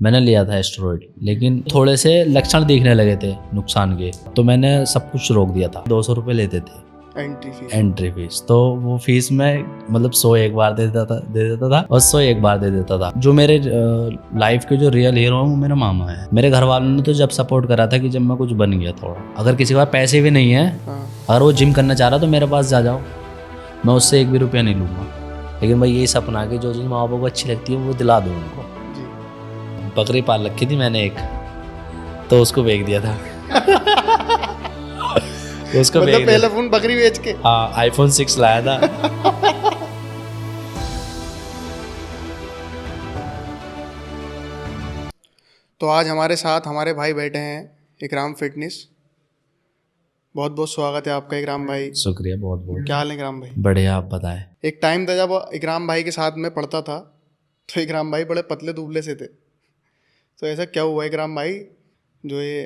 मैंने लिया था एस्टेरॉइड, लेकिन थोड़े से लक्षण दिखने लगे थे नुकसान के, तो मैंने सब कुछ रोक दिया था। 200 रुपये लेते थे एंट्री फीस। तो वो फीस में मतलब 100 एक बार दे देता था और 100 एक बार दे देता था। जो मेरे लाइफ के जो रियल हीरो हैं वो मेरा मामा है। मेरे घर वालों ने तो जब सपोर्ट करा था कि जब मैं कुछ बन गया थोड़ा, अगर किसी के पास पैसे भी नहीं है, अगर वो जिम करना चाह रहा तो मेरे पास जा जाओ, मैं उससे 1 भी रुपया नहीं लूँगा। लेकिन भाई यही सपना कि जो चीज़ माँ बाप को अच्छी लगती है वो दिला दूँ उनको। बकरी पाल रखी थी मैंने एक, तो उसको बेच दिया था। उसको मतलब पहले फोन बकरी बेच के? हाँ, आईफोन 6 लाया था। तो आज हमारे साथ हमारे भाई बैठे हैं, इकराम फिटनेस। बहुत बहुत स्वागत है आपका इकराम भाई। शुक्रिया, बहुत बहुत। क्या हाल है इकराम भाई? बढ़िया, आप बताएं। एक टाइम था जब इकराम भाई के साथ में पढ़ता था, तो इकराम भाई बड़े पतले दुबले से थे। तो ऐसा क्या हुआ इकराम भाई जो ये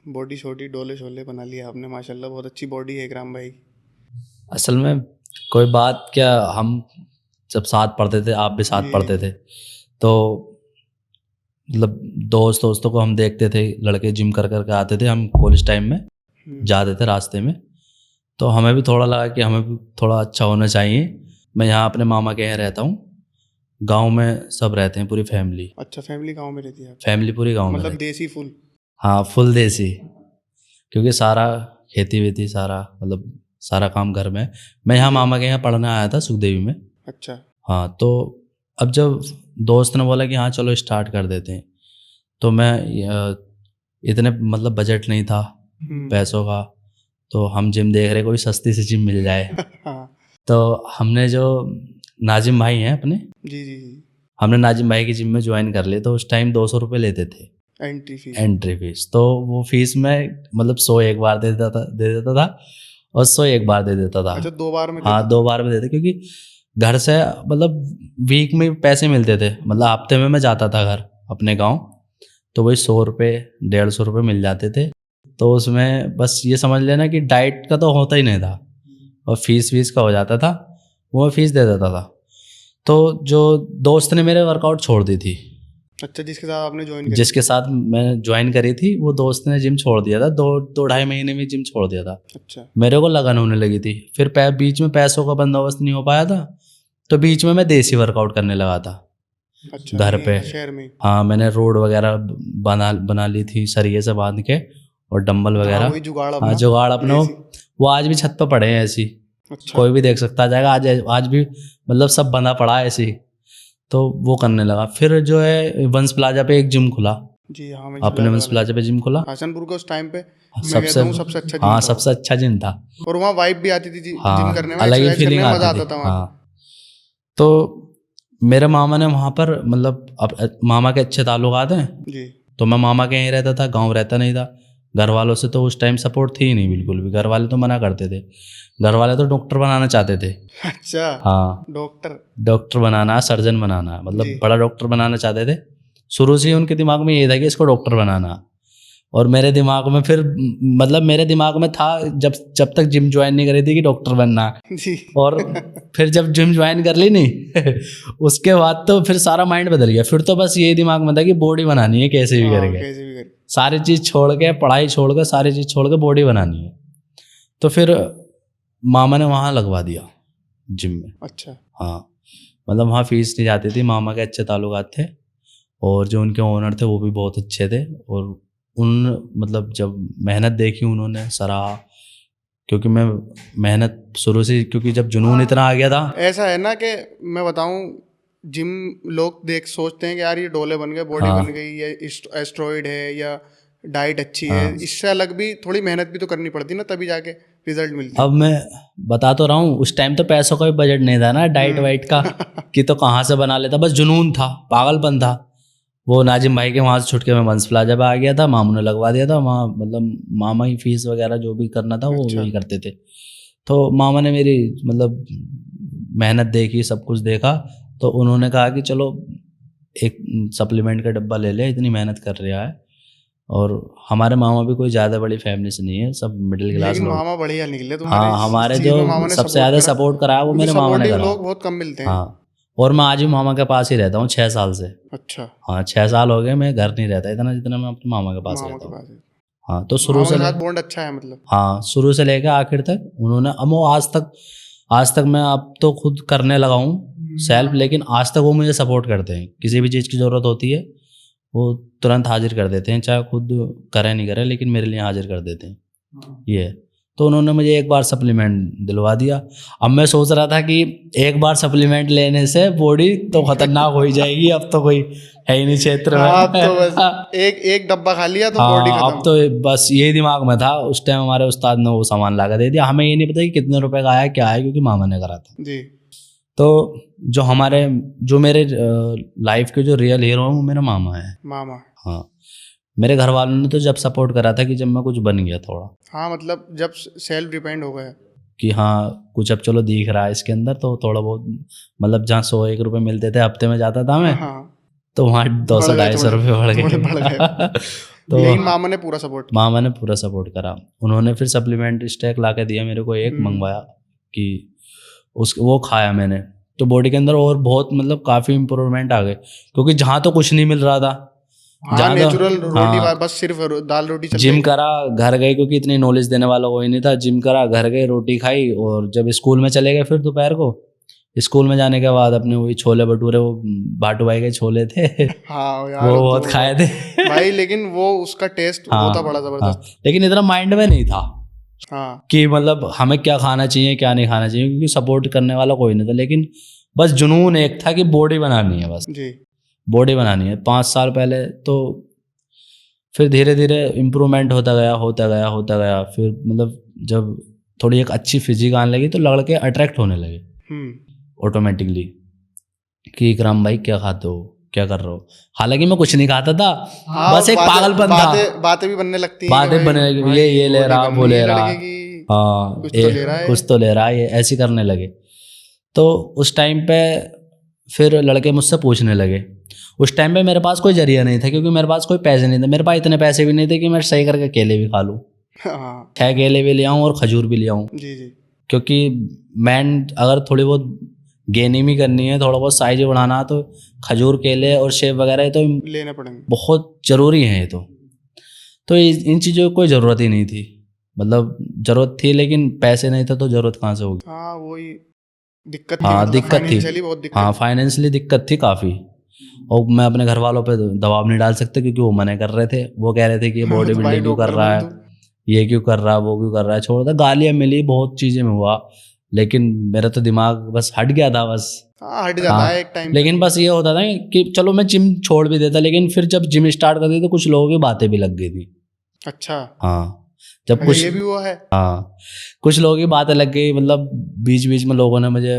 बॉडी छोटी डोले शोले बना लिया आपने? माशाल्लाह बहुत अच्छी बॉडी है इकराम भाई। असल में कोई बात क्या, हम जब साथ पढ़ते थे, आप भी साथ पढ़ते थे, तो मतलब दोस्तों को हम देखते थे, लड़के जिम कर के आते थे, हम कॉलेज टाइम में जाते थे रास्ते में, तो हमें भी थोड़ा लगा कि हमें भी थोड़ा अच्छा होना चाहिए। मैं यहाँ अपने मामा के यहाँ रहता हूँ, गांव में सब रहते हैं, पूरी फैमिली। अच्छा, फैमिली गांव में रहती है? फैमिली पूरी गांव में मतलब देसी फुल? हाँ, फुल देसी, क्योंकि सारा खेती वेती सारा मतलब सारा काम घर में। मैं यहाँ मामा के यहाँ पढ़ने आया था सुखदेवी में। अच्छा। हाँ, तो अब जब दोस्त ने बोला कि हाँ चलो स्टार्ट कर देते हैं, तो मैं इतने मतलब बजट नहीं था पैसों का, तो हम जिम देख रहे कोई सस्ती सी जिम मिल जाए। हाँ। तो हमने जो नाजिम भाई हैं अपने, जी, हमने नाजिम भाई की जिम में ज्वाइन कर लिया। तो उस टाइम 200 रुपये लेते थे एंट्री फीस। तो वो फीस में मतलब 100 एक बार दे देता था और 100 एक बार दे देता था। अच्छा, 2 बार में? हाँ, 2 बार में देते, क्योंकि घर से मतलब वीक में पैसे मिलते थे, मतलब हफ्ते में मैं जाता था घर अपने गांव, तो वही 100 रुपये 150 रुपये मिल जाते थे। तो उसमें बस ये समझ लेना कि डाइट का तो होता ही नहीं था, और फीस का हो जाता था, वो फीस दे देता था। तो जो दोस्त ने मेरे वर्कआउट छोड़ दी थी। अच्छा, जिसके साथ आपने ज्वाइन करी? जिसके साथ मैं ज्वाइन करी थी, वो दोस्त ने जिम छोड़ दिया था, 2-2.5 महीने में जिम छोड़ दिया था। अच्छा। मेरे मेरे को लगन होने लगी थी, फिर बीच में पैसों का बंदोबस्त नहीं हो पाया था, तो बीच में मैं देसी वर्कआउट करने लगा था। अच्छा, घर पे शहर में? हाँ, मैंने रोड वगैरह बना ली थी सरिये से बांध के, और डंबल वगैरह। वही जुगाड़ हाँ, जुगाड़ अपने वो आज भी छत पे पड़े हैं ऐसी। अच्छा। कोई भी देख सकता जाएगा, आज भी मतलब सब बंधा पड़ा है ऐसी। तो वो करने लगा। फिर जो है वंश प्लाजा पे एक जिम खुला। जी हाँ, अपने वंश प्लाजा पे जिम खुला हसनपुर को उस टाइम पे सबसे अच्छा जिम हाँ, था। सबसे अच्छा जिम था। और वहाँ वाइब भी आती थी जिम करने में, अलग ही फीलिंग मजा आती आता थी। था वहाँ। हाँ, तो मेरे मामा ने वहाँ पर मतलब मामा के अच्छे ताल्लुकात हैं जी, तो मैं मामा के यहीं रहता था, गांव रहता नहीं था। घर वालों से तो उस टाइम सपोर्ट थी ही नहीं बिल्कुल भी, घर वाले तो मना करते थे। घर वाले तो डॉक्टर बनाना चाहते थे। अच्छा। हाँ, डॉक्टर बनाना, सर्जन बनाना, मतलब बड़ा डॉक्टर बनाना चाहते थे। शुरू से ही उनके दिमाग में ये था कि इसको डॉक्टर बनाना। और मेरे दिमाग में फिर मतलब मेरे दिमाग में था जब तक जिम ज्वाइन नहीं करी थी कि डॉक्टर बनना जी। और फिर जब जिम ज्वाइन कर ली नहीं उसके बाद तो फिर सारा माइंड बदल गया। फिर तो बस यही दिमाग में था कि बॉडी बनानी है कैसे भी करके, सारी चीज़ छोड़ के, पढ़ाई छोड़ के, सारी चीज़ छोड़ के बॉडी बनानी है। तो फिर मामा ने वहाँ लगवा दिया जिम में। अच्छा। हाँ, मतलब वहाँ फीस नहीं जाती थी, मामा के अच्छे ताल्लुकात थे, और जो उनके ओनर थे वो भी बहुत अच्छे थे। और मतलब जब मेहनत देखी उन्होंने सराहा, क्योंकि मैं मेहनत शुरू से, क्योंकि जब जुनून इतना आ गया था। ऐसा है ना कि मैं बताऊं, जिम लोग सोचते हैं कि यार ये डोले बन गए, बॉडी बन गई, या एस्ट्रॉइड है, या डाइट अच्छी है। इससे अलग भी थोड़ी मेहनत भी तो करनी पड़ती ना, तभी जाके रिजल्ट मिलती है। अब मैं बता तो रहा हूँ, उस टाइम तो पैसों का भी बजट नहीं था ना डाइट वाइट का कि तो कहाँ से बना लेता, बस जुनून था, पागलपन था। वो नाजिम भाई के वहाँ से छुट के मैं वंश प्लाजा पे आ गया था, मामू ने लगवा दिया था वहाँ, मतलब मामा ही फीस वगैरह जो भी करना था वो वही करते थे। तो मामा ने मेरी मतलब मेहनत देखी, सब कुछ देखा, तो उन्होंने कहा कि चलो एक सप्लीमेंट का डब्बा ले ले, इतनी मेहनत कर रहा है। और हमारे मामा भी कोई ज़्यादा बड़ी फैमिली से नहीं है, सब मिडिल क्लास लोग। मामा बढ़िया निकले तुम्हारे। हाँ, हमारे जो सबसे ज़्यादा सपोर्ट करा वो मेरे मामा ने करा। लोग बहुत कम मिलते हैं। हाँ, और मैं आज भी मामा के पास ही रहता हूँ 6 साल से। अच्छा, हाँ 6 साल हो गए, मैं घर नहीं रहता इतना जितना मैं अपने मामा के पास मामा रहता के हूँ। पास है। हाँ तो शुरू मामा से के साथ बॉन्ड अच्छा है मतलब। हाँ शुरू से लेकर आखिर तक उन्होंने, अब वो आज तक मैं अब तो खुद करने लगा हूँ सेल्फ, लेकिन आज तक वो मुझे सपोर्ट करते हैं। किसी भी चीज़ की ज़रूरत होती है वो तुरंत हाजिर कर देते हैं, चाहे खुद करें नहीं करें, लेकिन मेरे लिए हाजिर कर देते हैं। ये है। तो उन्होंने मुझे एक बार सप्लीमेंट दिलवा दिया। अब मैं सोच रहा था कि एक बार सप्लीमेंट लेने से बॉडी तो खतरनाक हो ही जाएगी, अब तो कोई है ही नहीं क्षेत्र में। हाँ, तो बस एक डब्बा खा लिया तो बॉडी हाँ अब खत्म। तो बस यही दिमाग में था। उस टाइम हमारे उस्ताद ने वो सामान ला कर दे दिया, हमें ये नहीं पता कि कितने रुपए का आया क्या है, क्योंकि मामा ने करा था। जी। तो जो मेरे लाइफ के जो रियल हीरो हैं वो मेरा मामा है। मामा। हाँ मेरे घर वालों ने तो जब सपोर्ट करा था कि जब मैं कुछ बन गया थोड़ा, हाँ मतलब जब सेल्फ डिपेंड हो गया कि हाँ कुछ अब चलो दिख रहा है इसके अंदर, तो थोड़ा बहुत मतलब जहाँ 101 रुपये मिलते थे हफ्ते में जाता था मैं, हाँ, तो वहाँ 200-250 रुपये बढ़ थोड़े बढ़ गए। गए। तो लेकिन मामा ने पूरा सपोर्ट किया। मामा ने पूरा सपोर्ट करा। उन्होंने फिर सप्लीमेंट स्टैक ला के दिया मेरे को, एक मंगवाया कि वो खाया मैंने, तो बॉडी के अंदर और बहुत मतलब काफ़ी इम्प्रूवमेंट आ गए, क्योंकि जहाँ तो कुछ नहीं मिल रहा था, हाँ, जहाँ नेचुरल तो रोटी, बस सिर्फ दाल रोटी चल जिम रही। करा, घर गए, क्योंकि इतनी नॉलेज देने वाला कोई नहीं था। जिम करा, घर गए, रोटी खाई, और जब स्कूल में चले गए फिर दोपहर को, स्कूल में जाने के बाद अपने वही छोले भटूरे, वो भाटू भाई के छोले थे हाँ यार, वो बहुत खाए थे भाई, लेकिन वो उसका टेस्ट होता बड़ा जबरदस्त। लेकिन इतना माइंड में नहीं था हाँ, कि मतलब हमें क्या खाना चाहिए क्या नहीं खाना चाहिए, क्योंकि सपोर्ट करने वाला कोई नहीं था। लेकिन बस जुनून एक था कि बॉडी बनानी है, बस जी। बॉडी बनानी है। 5 साल पहले तो फिर धीरे धीरे इम्प्रूवमेंट होता गया। फिर मतलब जब थोड़ी एक अच्छी फिजिक आने लगी तो लड़के अट्रैक्ट होने लगे ऑटोमेटिकली कि इकराम भाई क्या खाते हो, क्या कर रहे हो। हालांकि मैं कुछ नहीं खाता था, हाँ, बस एक पागलपन था। बातें भी बनने लगती हैं, बातें बनने लगी, ये ले रहा, वो ले रहा, हाँ कुछ तो ले रहा है, कुछ तो ले रहा है, ये ऐसे करने लगे। तो उस टाइम पे फिर लड़के मुझसे पूछने लगे। उस टाइम पे मेरे पास कोई जरिया नहीं था, क्योंकि मेरे पास कोई पैसे नहीं थे। मेरे पास इतने पैसे भी नहीं थे कि मैं सही करके केले भी खा लूँ। हाँ, 6 केले भी ले आऊँ और खजूर भी ले आऊँ, जी जी। क्योंकि मैन अगर थोड़ी बहुत गेनिंग भी करनी है, थोड़ा बहुत साइज बढ़ाना, तो खजूर, केले और सेब वगैरह तो लेने पड़ेंगे, बहुत ज़रूरी हैं ये तो इन चीज़ों की कोई ज़रूरत ही नहीं थी। मतलब ज़रूरत थी लेकिन पैसे नहीं था, तो ज़रूरत कहाँ से होगी। हाँ वही दिक्कत थी, हाँ मतलब दिक्कत थी, फाइनेंशियली बहुत दिक्कत। हाँ फाइनेंशियली दिक्कत थी काफ़ी। और मैं अपने घर वालों पे दबाव नहीं डाल सकते, क्योंकि वो मना कर रहे थे। वो कह रहे थे कि ये बॉडी तो भाई बिल्डिंग क्यों कर डॉक्टर रहा बन है, ये क्यों कर रहा है, वो क्यों कर रहा है। छोड़ दे, गालियाँ मिली, बहुत चीज़ें में हुआ, लेकिन मेरा तो दिमाग बस हट गया था बस। हाँ, हट जाता है एक टाइम। लेकिन बस ये होता था कि चलो मैं जिम छोड़ भी देता, लेकिन फिर जब जिम स्टार्ट कर दी तो कुछ लोगों की बातें भी लग गई थी। अच्छा, हाँ जब कुछ ये भी हुआ है। हाँ कुछ लोगों की बातें लग गई, मतलब बीच बीच में लोगों ने मुझे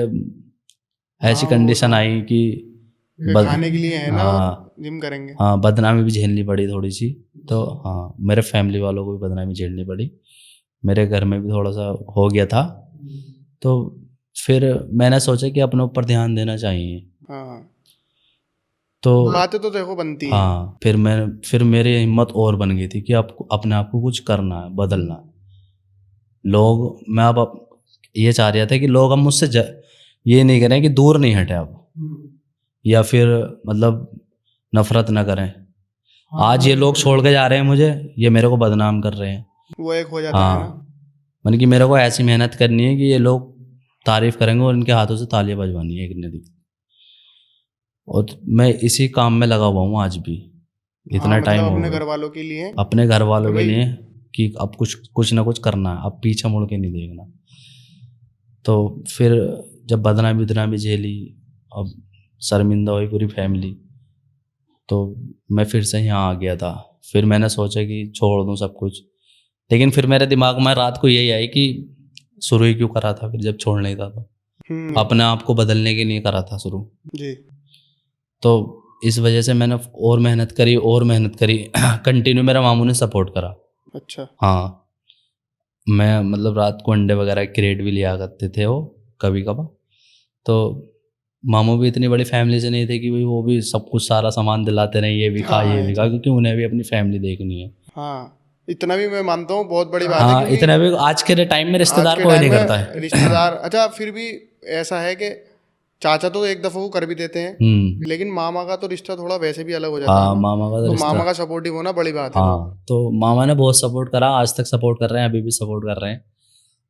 ऐसी कंडीशन आई कि खाने के लिए है ना, जिम करेंगे। हाँ बदनामी भी झेलनी पड़ी थोड़ी सी। तो हाँ मेरे फैमिली वालों को भी बदनामी झेलनी पड़ी, मेरे घर में भी थोड़ा सा हो गया था। तो फिर मैंने सोचा कि अपने ऊपर ध्यान देना चाहिए। हाँ, तो बातें तो देखो बनती हैं। हाँ फिर मेरी हिम्मत और बन गई थी कि आपको अपने आप को कुछ करना है, बदलना है। मैं अब ये चाह रहा था कि लोग अब मुझसे ये नहीं करें कि दूर नहीं हटे अब, या फिर मतलब नफरत ना करें। आज ये लोग छोड़ के जा रहे हैं मुझे, ये मेरे को बदनाम कर रहे हैं। वो एक हो जाता है ना, मैंने कि मेरे को ऐसी मेहनत करनी है कि ये लोग तारीफ करेंगे और इनके हाथों से तालियां बजवानी है एक दिन। और मैं इसी काम में लगा हुआ हूँ आज भी, इतना टाइम हो अपने गया। घर वालों के लिए, अपने घर वालों के लिए कि अब कुछ ना कुछ करना है, अब पीछे मुड़ के नहीं देखना। तो फिर जब बदनामी झेली, अब शर्मिंदा हुई पूरी फैमिली, तो मैं फिर से यहाँ आ गया था। फिर मैंने सोचा कि छोड़ दूँ सब कुछ, लेकिन फिर मेरे दिमाग में रात को यही आई कि शुरू ही क्यों करा था फिर, जब छोड़ना ही था तो अपने आप को बदलने के लिए करा था शुरू जी। तो इस वजह से मैंने और मेहनत करी कंटिन्यू मेरा मामू ने सपोर्ट करा। अच्छा, हाँ मैं मतलब रात को अंडे वगैरह क्रेट भी लिया करते थे वो कभी कभार। तो मामू भी इतनी बड़ी फैमिली से नहीं थे कि भाई वो भी सब कुछ सारा सामान दिलाते रहे, ये भी खा ये भी खा, क्योंकि उन्हें भी अपनी फैमिली देखनी है। हाँ, इतना भी मैं मानता हूँ बहुत बड़ी बात है। हाँ इतना भी आज के टाइम में रिश्तेदार कोई नहीं करता है। रिश्तेदार अच्छा, फिर भी ऐसा है कि चाचा तो एक दफा वो कर भी देते हैं, लेकिन मामा का तो रिश्ता थोड़ा वैसे भी अलग हो जाता हाँ, है ना। मामा का तो रिश्ता, मामा का सपोर्टिव होना बड़ी बात है। हाँ, तो मामा ने बहुत सपोर्ट करा, आज तक सपोर्ट कर रहे हैं, अभी भी सपोर्ट कर रहे हैं।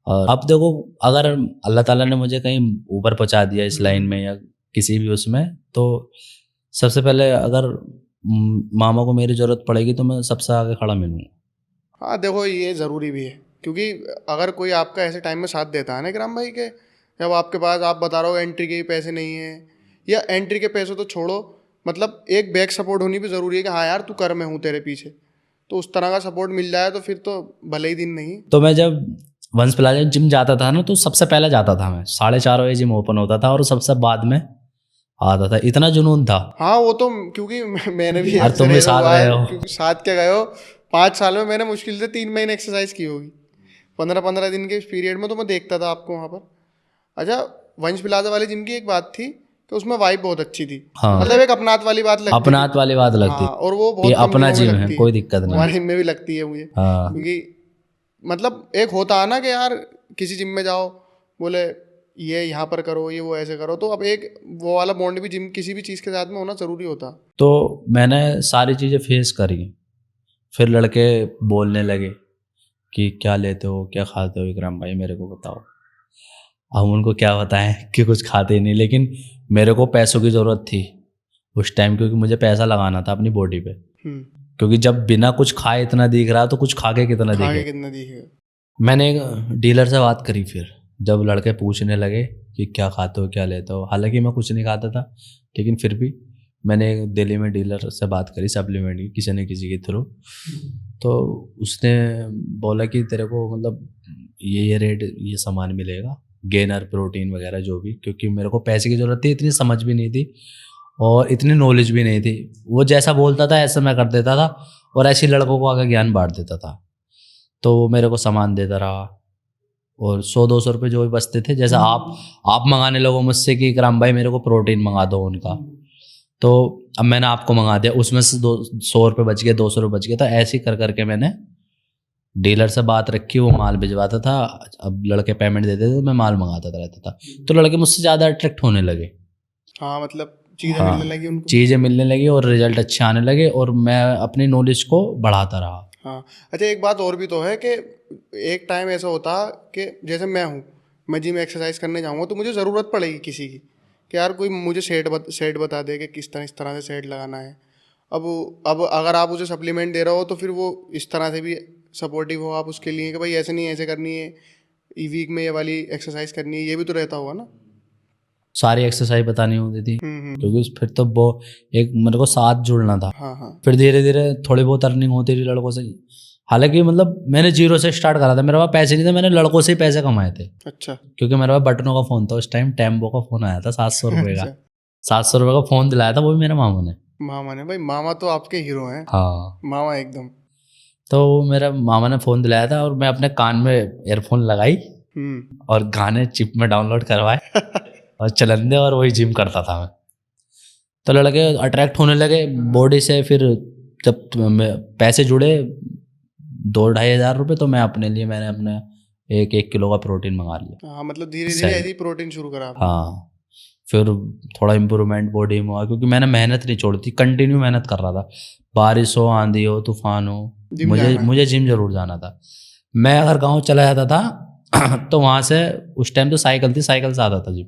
और अब देखो, अगर अल्लाह ताला ने मुझे कहीं ऊपर पहुंचा दिया इस लाइन में या किसी भी उसमें, तो सबसे पहले अगर मामा को मेरी ज़रूरत पड़ेगी तो मैं सबसे आगे खड़ा मिलूँगा। हाँ देखो, ये ज़रूरी भी है, क्योंकि अगर कोई आपका ऐसे टाइम में साथ देता है ना इकराम भाई के, जब आपके पास, आप बता रहे हो एंट्री के पैसे नहीं है, या एंट्री के पैसे तो छोड़ो, मतलब एक बैक सपोर्ट होनी भी ज़रूरी है कि हाँ यार तू कर, मैं हूँ तेरे पीछे, तो उस तरह का सपोर्ट मिल जाए तो फिर तो भले ही दिन नहीं। तो मैं जब वंश प्लाजा जिम जाता था ना, तो सबसे पहले जाता था मैं, 4:30 बजे जिम ओपन होता था और सबसे बाद में आता था, इतना जुनून था। हाँ वो तो, क्योंकि मैंने भी और तुम भी साथ गए हो। क्योंकि साथ क्या गए हो, 5 साल में मैंने मुश्किल से 3 महीने एक्सरसाइज की होगी, 15-15 दिन के पीरियड में, तो मैं देखता था आपको वहाँ पर। अच्छा, वंश प्लाजा वाली जिम की एक बात थी कि उसमें वाइब बहुत अच्छी थी। हाँ, मतलब एक अपनात वाली बात लगती अपनात वाली बात लगती। हाँ, और वो बहुत ये कम अपना जिमों में जिम लगती है, कोई दिक्कत नहीं। हमारे जिम में भी लगती है मुझे। हाँ, क्योंकि मतलब एक होता है ना कि यार किसी जिम में जाओ, बोले ये यहाँ पर करो, ये वो ऐसे करो, तो अब एक वो वाला बॉन्ड भी जिम किसी भी चीज़ के साथ में होना ज़रूरी होता। तो मैंने सारी चीज़ें फेस करी, फिर लड़के बोलने लगे कि क्या लेते हो, क्या खाते हो इकराम भाई, मेरे को बताओ। हम उनको क्या बताएं कि कुछ खाते ही नहीं, लेकिन मेरे को पैसों की ज़रूरत थी उस टाइम, क्योंकि मुझे पैसा लगाना था अपनी बॉडी पे। क्योंकि जब बिना कुछ खाए इतना दिख रहा, तो कुछ खा के कितना दिखे। मैंने एक डीलर से बात करी, फिर जब लड़के पूछने लगे कि क्या खाते हो, क्या लेते हो, हालांकि मैं कुछ नहीं खाता था, लेकिन फिर भी मैंने दिल्ली में डीलर से बात करी सप्लीमेंट की, किसी न किसी के थ्रू। तो उसने बोला कि तेरे को मतलब ये रेट, ये सामान मिलेगा, गेनर, प्रोटीन वगैरह जो भी, क्योंकि मेरे को पैसे की ज़रूरत थी, इतनी समझ भी नहीं थी और इतनी नॉलेज भी नहीं थी। वो जैसा बोलता था ऐसा मैं कर देता था, और ऐसे लड़कों को आगे ज्ञान बांट देता था। तो वो मेरे को सामान देता रहा, और 100-200 रुपये जो भी बचते थे, जैसा आप मंगाने लगो मुझसे कि इकराम भाई मेरे को प्रोटीन मंगा दो उनका, तो अब मैंने आपको मंगा दिया, उसमें से 100 रुपये बच गए, 200 रुपये बच गए, तो ऐसे ही कर करके मैंने डीलर से बात रखी, वो माल भिजवाता था, अब लड़के पेमेंट देते थे तो मैं माल मंगाता रहता था, तो लड़के मुझसे ज़्यादा अट्रैक्ट होने लगे। हाँ, मतलब चीज़ें मिलने लगी उनको, चीज़ें मिलने लगी और रिजल्ट अच्छे आने लगे, और मैं अपनी नॉलेज को बढ़ाता रहा। हाँ, अच्छा एक बात और भी तो है कि एक टाइम ऐसा होता कि जैसे मैं जिम एक्सरसाइज करने जाऊँगा तो मुझे ज़रूरत पड़ेगी किसी की, कि यार कोई मुझे सेट बता दे कि इस तरह से सेट लगाना है। अब अगर आप उसे सप्लीमेंट दे रहे हो तो फिर वो इस तरह से भी सपोर्टिव हो आप उसके लिए कि भाई ऐसे नहीं, ऐसे करनी है, वीक में ये वाली एक्सरसाइज करनी है, ये भी तो रहता होगा ना। सारी एक्सरसाइज बतानी होती थी, क्योंकि फिर तो वो एक मेरे को साथ जुड़ना था। हाँ। फिर धीरे धीरे थोड़ी बहुत अर्निंग होती थी लड़कों से, हालांकि मतलब मैंने 0 से स्टार्ट करा था, मेरे पास पैसे नहीं थे, मैंने लड़कों से ही पैसे कमाए थे। अच्छा। क्योंकि मेरे पास बटनों का फ़ोन था उस टाइम, टेम्पो का फ़ोन आया था 700 रुपये का। 700 रुपये का फ़ोन दिलाया था, वो भी मेरे मामा ने। भाई, मामा तो आपके हीरो हैं। हाँ, मामा एकदम। तो मेरा मामा ने फ़ोन दिलाया था, और मैं अपने कान में एयरफोन लगाई और गाने चिप में डाउनलोड करवाए और चलन दे, और वही जिम करता था मैं। तो लड़के अट्रैक्ट होने लगे बॉडी से। फिर जब पैसे जुड़े 2-2.5 हज़ार रुपये, तो मैंने अपने 1 किलो का प्रोटीन मंगा लिया। हाँ, मतलब धीरे धीरे ऐसे ही प्रोटीन शुरू करा। हाँ, फिर थोड़ा इम्प्रूवमेंट बॉडी में हुआ, क्योंकि मैंने मेहनत नहीं छोड़ी थी, कंटिन्यू मेहनत कर रहा था, बारिश हो, आंधी हो, तूफान हो, मुझे जिम जरूर जाना था। मैं अगर गांव चला जाता था तो वहाँ से उस टाइम तो साइकिल थी, साइकिल से आता था जिम।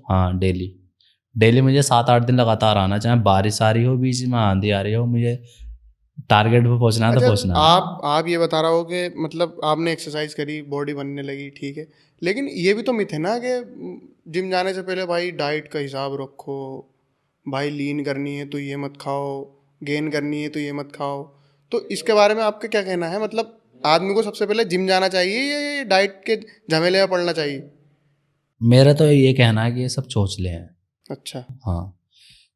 हाँ, डेली मुझे 7-8 दिन लगातार आना, चाहे बारिश आ रही हो, बीच में आंधी आ रही हो, मुझे टारगेट पे पहुँचना है तो पहुँचना है। आप ये बता रहा हो कि मतलब आपने एक्सरसाइज करी, बॉडी बनने लगी, ठीक है, लेकिन ये भी तो मिथ है ना कि जिम जाने से पहले भाई डाइट का हिसाब रखो, भाई लीन करनी है तो ये मत खाओ, गेन करनी है तो ये मत खाओ, तो इसके बारे में आपका क्या कहना है? मतलब आदमी को सबसे पहले जिम जाना चाहिए या ये डाइट के झमेले में पड़ना चाहिए? मेरा तो ये कहना है कि ये सब चोचले हैं। अच्छा। हाँ,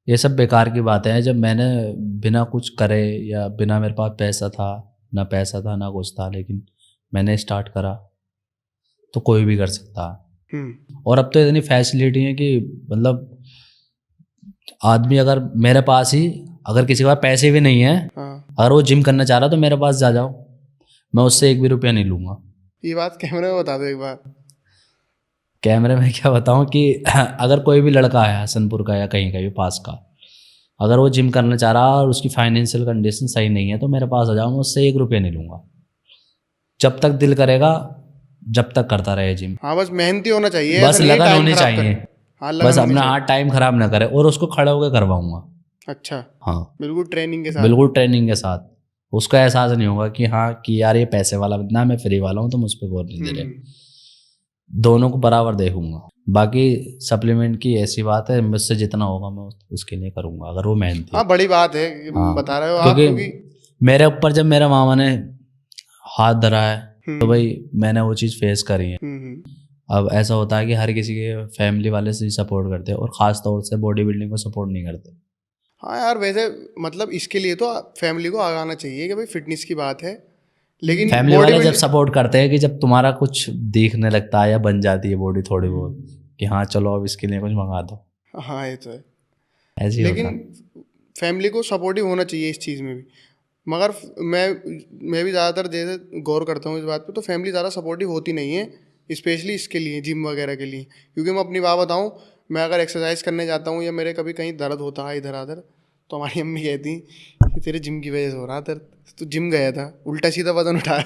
ये सब बेकार की बातें हैं। जब मैंने बिना कुछ करे, या बिना मेरे पास पैसा था ना कुछ था, लेकिन मैंने स्टार्ट करा, तो कोई भी कर सकता है। और अब तो इतनी फैसिलिटी है कि मतलब आदमी अगर मेरे पास ही, अगर किसी के पास पैसे भी नहीं है, अगर वो जिम करना चाह रहा तो मेरे पास जा जाओ, मैं उससे 1 भी रुपया नहीं लूँगा। ये बात कैमरे में बता दो एक बार। कैमरे में क्या बताऊँ कि अगर कोई भी लड़का है हसनपुर का या कहीं का भी पास का, अगर वो जिम करना चाह रहा और उसकी फाइनेंशियल कंडीशन सही नहीं है तो मेरे पास आ जाओ, मैं उससे 1 रुपया नहीं लूँगा। जब तक दिल करेगा, जब तक करता रहे जिम। हाँ, बस मेहनती होना चाहिए, बस ऐसा नहीं लगन टाइम होनी खराब चाहिए। करे। हाँ, बस लगन होनी अपना चाहिए। हाथ टाइम खराब ना करे और उसको खड़े होकर करवाऊंगा। अच्छा, हाँ, बिल्कुल ट्रेनिंग के साथ। बिल्कुल ट्रेनिंग के साथ। उसको एहसास नहीं होगा कि हाँ कि यार ये पैसे वाला बंदा है, मैं फ्री वाला हूँ, तो मुझ पर गौर नहीं दे रहे। दोनों को बराबर देखूंगा। बाकी सप्लीमेंट की ऐसी बात है, मुझसे जितना होगा मैं उसके लिए करूंगा, अगर वो मेहनती है। हाँ, बड़ी बात है, हाँ, बता रहे हो आप, क्योंकि क्योंकि मेरे ऊपर जब मेरे मामा ने हाथ धरा है तो भाई मैंने वो चीज़ फेस करी है। अब ऐसा होता है कि हर किसी के फैमिली वाले से सपोर्ट करते हैं और ख़ास तौर से बॉडी बिल्डिंग को सपोर्ट नहीं करते। हाँ यार, वैसे मतलब इसके लिए तो फैमिली को आगाना चाहिए कि भाई फिटनेस की बात है, लेकिन फैमिली बॉडी वाले जब बिल्डिंग। सपोर्ट करते हैं कि जब तुम्हारा कुछ दिखने लगता है या बन जाती है बॉडी थोड़ी बहुत, कि हाँ चलो अब इसके लिए कुछ मंगा दो, हाँ, ये तो है, ऐसे ही होता लेकिन है। फैमिली को सपोर्टिव होना चाहिए इस चीज़ में भी। मगर मैं भी ज़्यादातर जैसे गौर करता हूँ इस बात पे, तो फैमिली ज़्यादा सपोर्टिव होती नहीं है, स्पेशली इसके लिए, जिम वगैरह के लिए। क्योंकि मैं अपनी बात बताऊँ, मैं अगर एक्सरसाइज करने जाता हूँ या मेरे कभी कहीं दर्द होता है इधर उधर, तो हमारी अम्मी कहती कि तेरे जिम की वजह से हो रहा दर्द, तो जिम गया था, उल्टा सीधा वजन उठाया।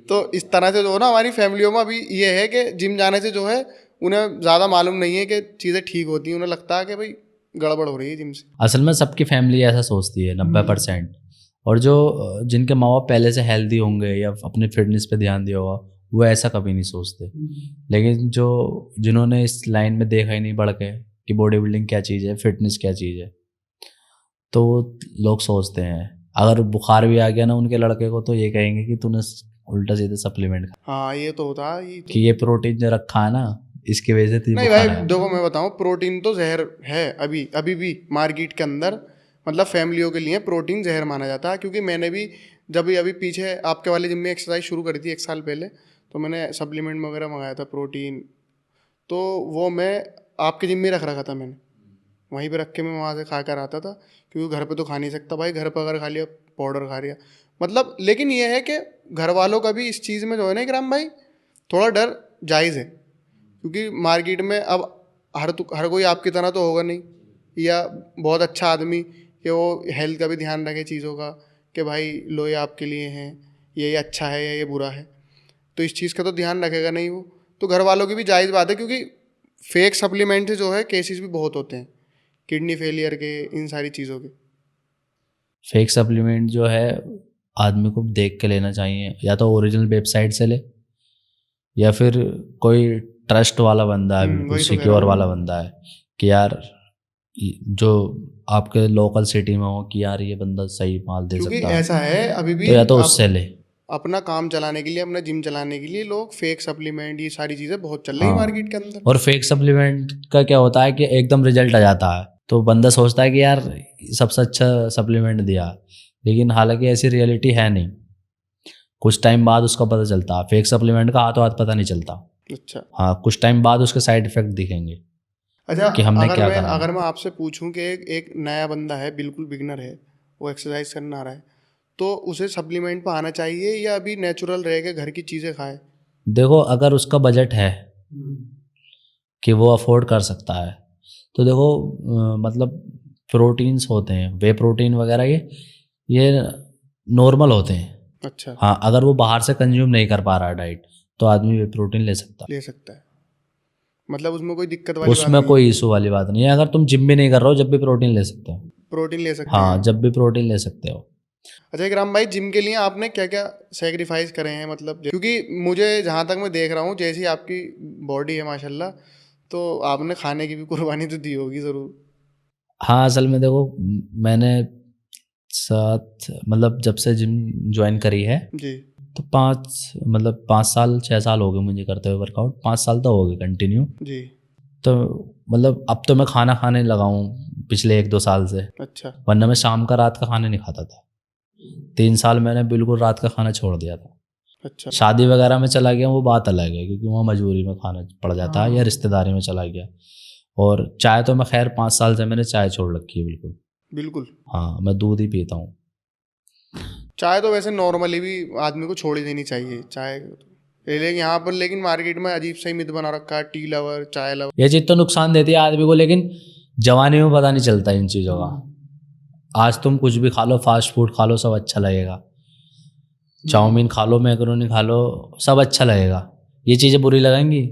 तो इस तरह से जो है ना, हमारी फैमिलियों में अभी ये है कि जिम जाने से जो है उन्हें ज़्यादा मालूम नहीं है कि चीज़ें ठीक होती हैं, उन्हें लगता है कि भाई गड़बड़ हो रही है जिम से। असल में सबकी फैमिली ऐसा सोचती है 90%। और जो जिनके माँ बाप पहले से हेल्दी होंगे या अपने फिटनेस पे ध्यान दिया होगा, वो ऐसा कभी नहीं सोचते। लेकिन जो जिन्होंने इस लाइन में देखा ही नहीं बढ़ के कि बॉडी बिल्डिंग क्या चीज़ है, फिटनेस क्या चीज़ है, तो लोग सोचते हैं अगर बुखार भी आ गया ना उनके लड़के को, तो ये कहेंगे कि तूने उल्टा सीधा सप्लीमेंट खा, हाँ, ये तो होता है, ये तो। कि ये प्रोटीन जो रखा है ना इसकी वजह से तुझे नहीं भाई, बुखार आया। देखो मैं बताऊँ, प्रोटीन तो जहर है अभी अभी भी मार्केट के अंदर। मतलब फैमिलियों के लिए प्रोटीन जहर माना जाता है, क्योंकि मैंने भी जब भी अभी पीछे आपके वाले जिम में एक्सरसाइज शुरू करी थी 1 साल पहले, तो मैंने सप्लीमेंट वगैरह मंगाया था प्रोटीन, तो वो मैं आपके जिम में रख रखा था मैंने, वहीं पे रख के मैं वहाँ से खा कर आता था, क्योंकि घर पे तो खा नहीं सकता भाई, घर पर अगर खा लिया पाउडर खा लिया मतलब। लेकिन ये है कि घर वालों का भी इस चीज़ में जो है ना इकराम भाई, थोड़ा डर जायज़ है, क्योंकि मार्केट में अब हर कोई आपकी तरह तो होगा नहीं, या बहुत अच्छा आदमी कि वो हेल्थ का भी ध्यान रखे चीज़ों का, कि भाई लो ये आपके लिए हैं, ये अच्छा है या ये बुरा है, तो इस चीज़ का तो ध्यान रखेगा नहीं वो। तो घर वालों की भी जायज़ बात है, क्योंकि फेक सप्लीमेंट से जो है केसेस भी बहुत होते हैं, किडनी फेलियर के, इन सारी चीज़ों के। फेक सप्लीमेंट जो है आदमी को देख के लेना चाहिए, या तो ओरिजिनल वेबसाइट से ले, या फिर कोई ट्रस्ट वाला बंदा है, बिल्कुल वही तो कह रहा सिक्योर हूँ। वाला बंदा है कि यार जो आपके लोकल सिटी में हो कि यार ये बंदा सही माल दे क्योंकि सकता है, ऐसा है अभी तो भी या तो आप उससे ले। अपना काम चलाने के लिए, अपना जिम चलाने के लिए लोग फेक सप्लीमेंट, ये सारी चीज़ें बहुत चल रही है हाँ, मार्केट के अंदर। और फेक सप्लीमेंट का क्या होता है कि एकदम रिजल्ट आ जाता है, तो बंदा सोचता है कि यार सबसे अच्छा सप्लीमेंट दिया, लेकिन हालांकि ऐसी रियलिटी है नहीं। कुछ टाइम बाद उसका पता चलता है, फेक सप्लीमेंट का हाथों हाथ पता नहीं चलता। अच्छा। हाँ, कुछ टाइम बाद उसके साइड इफेक्ट दिखेंगे अच्छा, कि हमने क्या करा। अगर मैं आपसे पूछूं कि एक नया बंदा है, बिल्कुल बिगनर है, वो एक्सरसाइज करना आ रहा है, तो उसे सप्लीमेंट पे आना चाहिए या अभी नेचुरल रह के घर की चीज़ें खाए? देखो अगर उसका बजट है कि वो अफोर्ड कर सकता है, तो देखो मतलब प्रोटीन्स होते हैं, वे प्रोटीन वगैरह, ये नॉर्मल होते हैं। अच्छा, हाँ, अगर वो बाहर से कंज्यूम नहीं कर पा रहा है डाइट, तो आदमी वे प्रोटीन ले सकता है। ले सकता है, मतलब उसमें कोई दिक्कत वाली बात उसमें नहीं है। कोई इशू वाली बात नहीं है। अगर तुम जिम भी नहीं कर रहे हो, जब भी प्रोटीन ले सकते हो। प्रोटीन ले सकते हाँ, हैं। जब भी प्रोटीन ले सकते हो। अच्छा इकराम भाई, जिम के लिए आपने क्या क्या सेक्रीफाइस करे हैं, मतलब क्योंकि मुझे जहाँ तक मैं देख रहा हूँ, जैसी आपकी बॉडी है माशाल्लाह, तो आपने खाने की भी कुर्बानी तो दी होगी ज़रूर। हाँ, असल में देखो मैंने मतलब जब से जिम ज्वाइन करी है, जी। तो 5 साल 6 साल हो गए मुझे करते हुए वर्कआउट, 5 साल तो हो गए कंटिन्यू। जी। तो मतलब अब तो मैं खाना खाने लगा हूँ पिछले 1-2 साल से, अच्छा। वरना मैं शाम का रात का खाना नहीं खाता था। 3 साल मैंने बिल्कुल रात का खाना छोड़ दिया था। अच्छा। शादी वगैरह में चला गया वो बात अलग है, क्योंकि वहाँ मजबूरी में खाना पड़ जाता है, या रिश्तेदारी में चला गया। और चाय तो मैं खैर 5 साल से मैंने चाय छोड़ रखी है बिल्कुल। बिल्कुल। हाँ, मैं दूध ही पीता हूँ। चाय तो वैसे नॉर्मली भी आदमी को छोड़ ही देनी चाहिए, चाय लेकिन यहाँ पर लेकिन मार्केट में अजीब सा ही मिथ बना रखा है, टी लवर, चाय लवर। ये चीज़ तो नुकसान देती है आदमी को, लेकिन जवानी में पता नहीं चलता इन चीज़ों का। आज तुम कुछ भी खा लो, फास्ट फूड खा लो, सब अच्छा लगेगा। चाउमीन खा लो, मैकरोनी खा लो, सब अच्छा लगेगा। ये चीज़ें बुरी लगेंगी,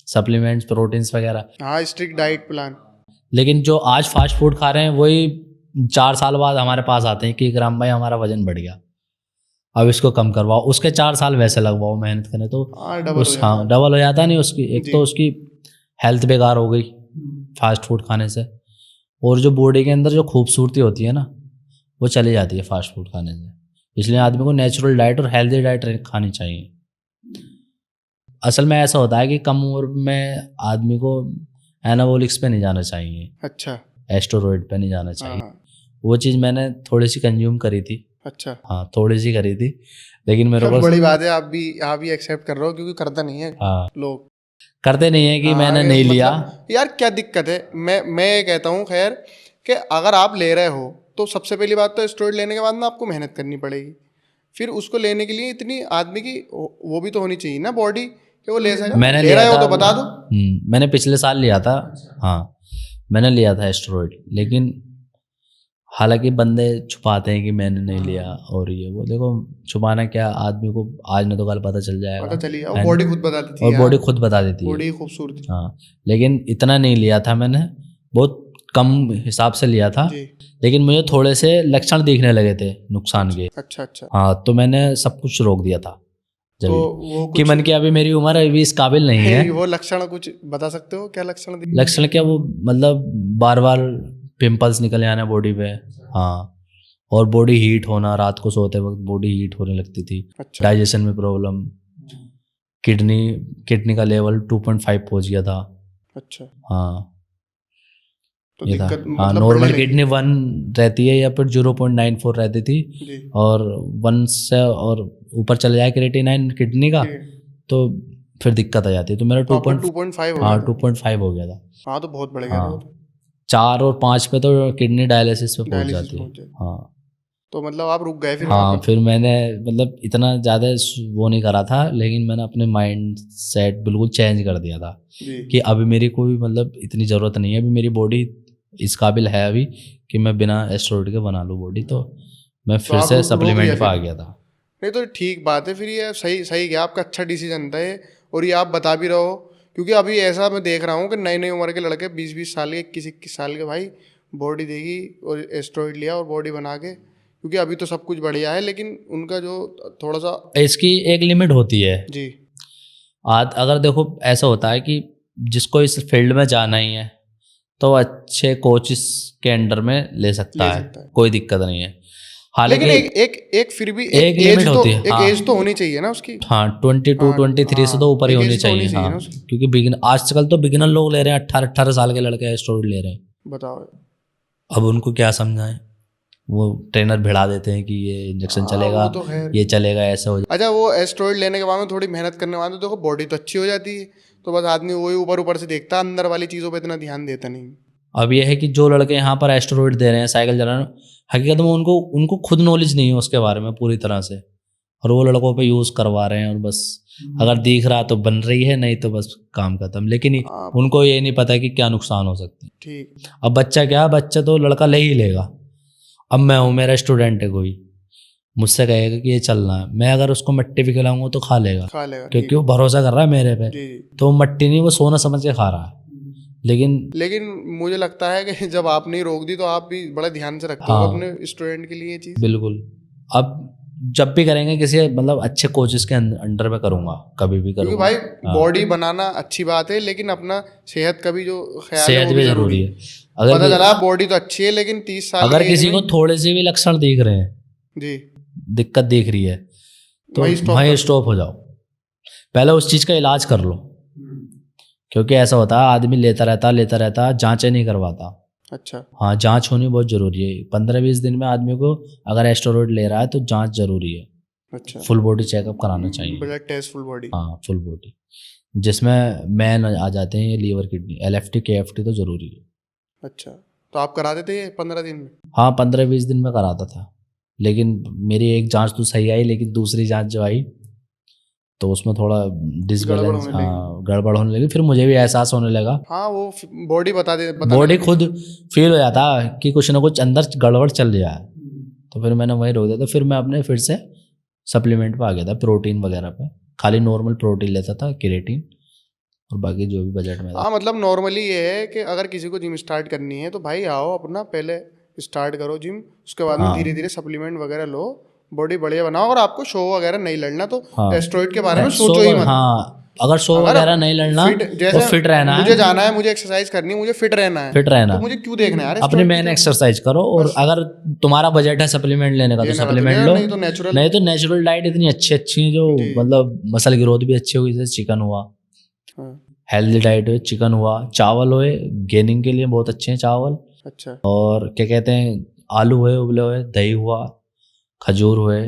सप्लीमेंट्स, प्रोटीन्स वगैरह। हाँ, स्ट्रिक्ट डाइट प्लान। लेकिन जो आज फास्ट फूड खा रहे हैं वही 4 साल बाद हमारे पास आते हैं कि इकराम भाई हमारा वजन बढ़ गया, अब इसको कम करवाओ। उसके 4 साल वैसे लगवाओ मेहनत करें तो डबल हो जाता नहीं उसकी। एक तो उसकी हेल्थ बेकार हो गई फास्ट फूड खाने से, और जो बॉडी के अंदर जो खूबसूरती होती है ना वो चली जाती है फास्ट फूड खाने से। इसलिए आदमी को नेचुरल डाइट और हेल्दी डाइट खानी चाहिए। असल में ऐसा होता है कि कम उम्र में आदमी को एनाबॉलिक्स पे नहीं जाना चाहिए। अच्छा। एस्टेरॉइड पे नहीं जाना चाहिए। हाँ। वो चीज़ मैंने थोड़ी सी कंज्यूम करी थी। अच्छा। हाँ, थोड़ी सी करी थी, लेकिन मेरे को बड़ी बात है, आप भी एक्सेप्ट कर रहे हो, क्योंकि करता नहीं है। हाँ, लोग करते नहीं है कि हाँ, मैंने नहीं लिया। यार क्या दिक्कत है? मैं ये कहता हूँ खैर कि अगर आप ले रहे हो तो सबसे पहली बात तो स्टेरॉइड लेने के बाद ना आपको मेहनत करनी पड़ेगी। फिर उसको लेने के लिए इतनी आदमी की वो भी तो होनी चाहिए ना बॉडी कि वो ले सके। मैंने ले रहे हो तो बता दो। मैंने पिछले साल लिया था। हाँ, मैंने लिया था स्टेरॉइड, लेकिन हालांकि बंदे छुपाते हैं कि मैंने नहीं लिया, और ये वो देखो छुपाना क्या, आदमी को आज न तो कल पता चल जाएगा। पता चलिए, और बॉडी खुद बता देती है। और बॉडी खुद बता देती है बॉडी खूबसूरती। हाँ, लेकिन इतना नहीं लिया था मैंने, बहुत कम हिसाब से लिया था। लेकिन मुझे थोड़े से लक्षण दिखने लगे थे नुकसान के। अच्छा अच्छा। हाँ, तो मैंने सब कुछ रोक दिया था जब तो कि मन किया अभी मेरी उम्र अभी इस काबिल नहीं है। वो लक्षण कुछ बता सकते हो? क्या लक्षण? लक्षण क्या, वो मतलब बार बार पिंपल्स निकल आना बॉडी पे। हाँ, और बॉडी हीट होना, रात को सोते वक्त बॉडी हीट होने लगती थी। अच्छा। डाइजेशन में प्रॉब्लम, किडनी का लेवल 2.5 पहुंच गया था। अच्छा। हाँ, तो ये था। मतलब हाँ, नॉर्मल किडनी 1 रहती है या फिर 0.94 रहती थी, और 1 से और ऊपर चले जाए क्रिएटिनिन किडनी का तो फिर दिक्कत आ जाती है। तो मेरा 2.5 हो गया था। हाँ, तो बहुत बढ़ गया। हाँ, 4 और 5 पे तो किडनी डायलिसिस पे पहुंच जाती है। हाँ, तो मतलब आप रुक गए फिर? हाँ, फिर मैंने मतलब इतना ज़्यादा वो नहीं करा था, लेकिन मैंने अपने माइंड सेट बिल्कुल चेंज कर दिया था कि अभी मेरी कोई मतलब इतनी ज़रूरत नहीं है, अभी मेरी बॉडी इस काबिल है अभी कि मैं बिना एस्टेरॉइड के बना लूँ बॉडी। तो मैं फिर से सप्लीमेंट पे आ गया था। नहीं तो ठीक बात है फिर, ये सही गया आपका, अच्छा डिसीजन था ये। और ये आप बता भी रहो, क्योंकि अभी ऐसा मैं देख रहा हूँ कि नई उम्र के लड़के 20-20 साल के, 21-21 साल के भाई बॉडी देखी और एस्टेरॉइड लिया और बॉडी बना के। क्योंकि अभी तो सब कुछ बढ़िया है, लेकिन उनका जो थोड़ा सा इसकी एक लिमिट होती है जी। अगर देखो ऐसा होता है कि जिसको इस फील्ड में जाना ही है तो अच्छे कोचेस के अंडर में ले सकता है, कोई दिक्कत नहीं है। लेकिन एक फिर भी एक लिमिट होती है। एक एज तो होनी चाहिए ना उसकी। हाँ, 22-23 से तो ऊपर ही होनी चाहिए। हाँ, क्योंकि आजकल तो बिगिनर लोग ले रहे हैं, 18 साल के लड़के एस्टेरॉइड ले रहे हैं। बताओ, अब उनको क्या समझाएं? वो ट्रेनर भिड़ा देते हैं कि ये इंजेक्शन चलेगा, तो ये चलेगा, ऐसा हो जाए। अच्छा, वो एस्टेरॉइड लेने के बाद में थोड़ी मेहनत करने के बाद देखो बॉडी तो अच्छी हो जाती है, तो बस आदमी वही ऊपर से देखता है, अंदर वाली चीज़ों पे इतना ध्यान देता नहीं। अब ये है कि जो लड़के यहाँ पर एस्टेरॉइड दे रहे हैं साइकिल चलाने, हकीकत में उनको खुद नॉलेज नहीं है उसके बारे में पूरी तरह से, और वो लड़कों पे यूज़ करवा रहे हैं, और बस अगर दिख रहा तो बन रही है, नहीं तो बस काम खत्म। लेकिन उनको ये नहीं पता कि क्या नुकसान हो सकते हैं। ठीक। अब बच्चा तो लड़का ले ही लेगा। अब मैं हूँ, मेरा स्टूडेंट है, कोई मुझसे कहेगा कि ये चलना है, मैं अगर उसको मट्टी भी खिलाऊंगा तो खा लेगा क्योंकि वो भरोसा कर रहा है मेरे पे। तो मट्टी नहीं, वो सोना समझ के खा रहा है। लेकिन मुझे लगता है कि जब आपने रोक दी तो आप भी बड़ा ध्यान से रखते हो अपने स्टूडेंट के लिए चीज़। बिल्कुल। अब जब भी करेंगे किसी मतलब अच्छे कोचेस के अंडर में करूंगा, कभी भी करूंगा, क्योंकि भाई बॉडी बनाना अच्छी बात है, लेकिन अपना सेहत का भी जो ख्याल है वो भी जरूरी है। अगर पता चला बॉडी तो अच्छी है लेकिन 30 साल अगर किसी को थोड़े से भी लक्षण दिख रहे हैं जी, दिक्कत दिख रही है, तो वहीं स्टॉप हो जाओ, पहले उस चीज़ का इलाज कर लो। क्योंकि ऐसा होता है आदमी लेता रहता, जांचें नहीं करवाता। अच्छा। हाँ, जांच होनी बहुत जरूरी है। 15-20 दिन में आदमी को अगर एस्टेरॉइड ले रहा है तो जांच जरूरी है। अच्छा। फुल बॉडी चेकअप कराना चाहिए। Blood test, full body. हाँ, फुल बॉडी, जिसमें मैन आ जाते हैं, लीवर, किडनी, LFT KFT तो जरूरी है। अच्छा, तो आप करा देते हैं 15 दिन में? हाँ, 15-20 दिन में कराता था, लेकिन मेरी एक जांच तो सही आई, लेकिन दूसरी जांच जो आई तो उसमें थोड़ा डिसबैलेंस, होने हाँ गड़बड़ होने लगी। फिर मुझे भी एहसास होने लगा, हाँ वो बॉडी बता बॉडी खुद फील हो जाता कि कुछ ना कुछ अंदर गड़बड़ चल रहा है। तो फिर मैंने वही रोक दिया। तो फिर मैं अपने फिर से सप्लीमेंट पे आ गया था, प्रोटीन वगैरह पे। खाली नॉर्मल प्रोटीन लेता था, केरेटिन, और बाकी जो भी बजट में था। हाँ मतलब नॉर्मली ये है कि अगर किसी को जिम स्टार्ट करनी है तो भाई आओ अपना पहले स्टार्ट करो जिम, उसके बाद में हाँ। धीरे धीरे सप्लीमेंट वगैरह लो, बॉडी बढ़िया बनाओ। और आपको शो वगैरह नहीं लड़ना तो हाँ। एस्ट्रॉइड के बारे में शो, सोचो ही मत। हाँ अगर शो अगर वगैरह नहीं लड़ना फिट, तो जैसे फिट रहना मुझे है, जाना है, मुझे एक्सरसाइज करनी है, मुझे फिट रहना है, फिट रहना, तो मुझे क्यों देखना है यार अपनी स्टेरॉइड मेन की एक्सरसाइज करो। और बस। अगर तुम्हारा बजट है सप्लीमेंट लेने का तो लेना तो सप्लीमेंट लेना, लो, नहीं तो नेचुरल। नहीं तो नेचुरल डाइट इतनी अच्छी अच्छी है जो जी। मतलब मसल ग्रोथ भी अच्छी होगी, जैसे चिकन हुआ, हाँ, हेल्दी डाइट हुई, चिकन हुआ, चावल हुए गेनिंग के लिए बहुत अच्छे हैं चावल, अच्छा और क्या कहते हैं आलू हुए उबले हुए, दही हुआ, खजूर हुए,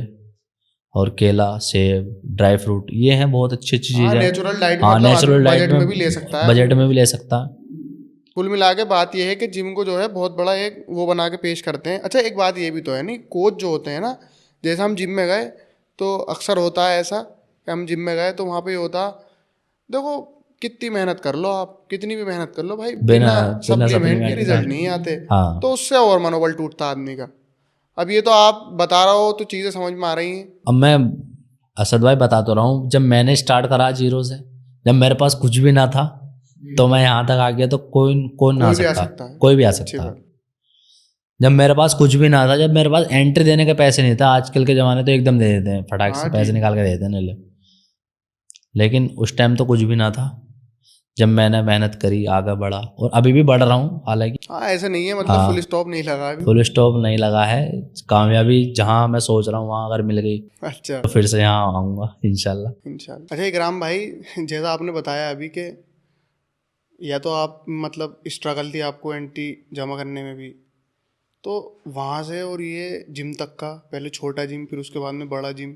और केला, सेब, ड्राई फ्रूट, ये हैं बहुत अच्छी अच्छी हाँ चीज़ है। नेचुरल डाइट हाँ मतलब आदमी नेचुरल डाइट बजट में भी ले सकता है। बजट में भी ले सकता है। कुल मिला के बात यह है कि जिम को जो है बहुत बड़ा एक वो बना के पेश करते हैं। अच्छा एक बात ये भी तो है नहीं, कोच जो होते हैं ना, जैसे हम जिम में गए तो अक्सर होता है ऐसा कि हम जिम में गए तो वहाँ पे होता, देखो कितनी मेहनत कर लो आप, कितनी भी मेहनत कर लो भाई, बिना सप्लीमेंट के supplement रिजल्ट नहीं आते। हाँ। तो उससे और मनोबल टूटता आदमी का। अब ये तो आप बता रहे हो तो चीज़ें समझ में आ रही हैं। अब मैं असद भाई बता तो रहा हूँ, जब मैंने स्टार्ट करा जीरो से, जब मेरे पास कुछ भी ना था तो मैं यहाँ तक आ गया, तो कौन ना आ कोई भी आ सकता, सकता है। कोई भी आ अच्छी सकता। बात। जब मेरे पास कुछ भी ना था, जब मेरे पास एंट्री देने के पैसे नहीं था, आजकल के ज़माने तो एकदम दे देते हैं, फटाक से हाँ पैसे ठीक। निकाल के दे देते हैं ले। लेकिन उस टाइम तो कुछ भी ना था। जब मैंने मेहनत करी, आगे बढ़ा, और अभी भी बढ़ रहा हूँ हालांकि। हाँ ऐसा नहीं है, मतलब हाँ। फुल स्टॉप नहीं लगा अभी। फुल स्टॉप नहीं लगा है। कामयाबी जहाँ मैं सोच रहा हूँ वहाँ अगर मिल गई अच्छा तो फिर से यहाँ आऊँगा इंशाल्लाह। इंशाल्लाह। अच्छा इकराम भाई, जैसा आपने बताया अभी के, या तो आप मतलब स्ट्रगल थी आपको एंट्री जमा करने में भी, तो वहाँ से और ये जिम तक का, पहले छोटा जिम फिर उसके बाद में बड़ा जिम,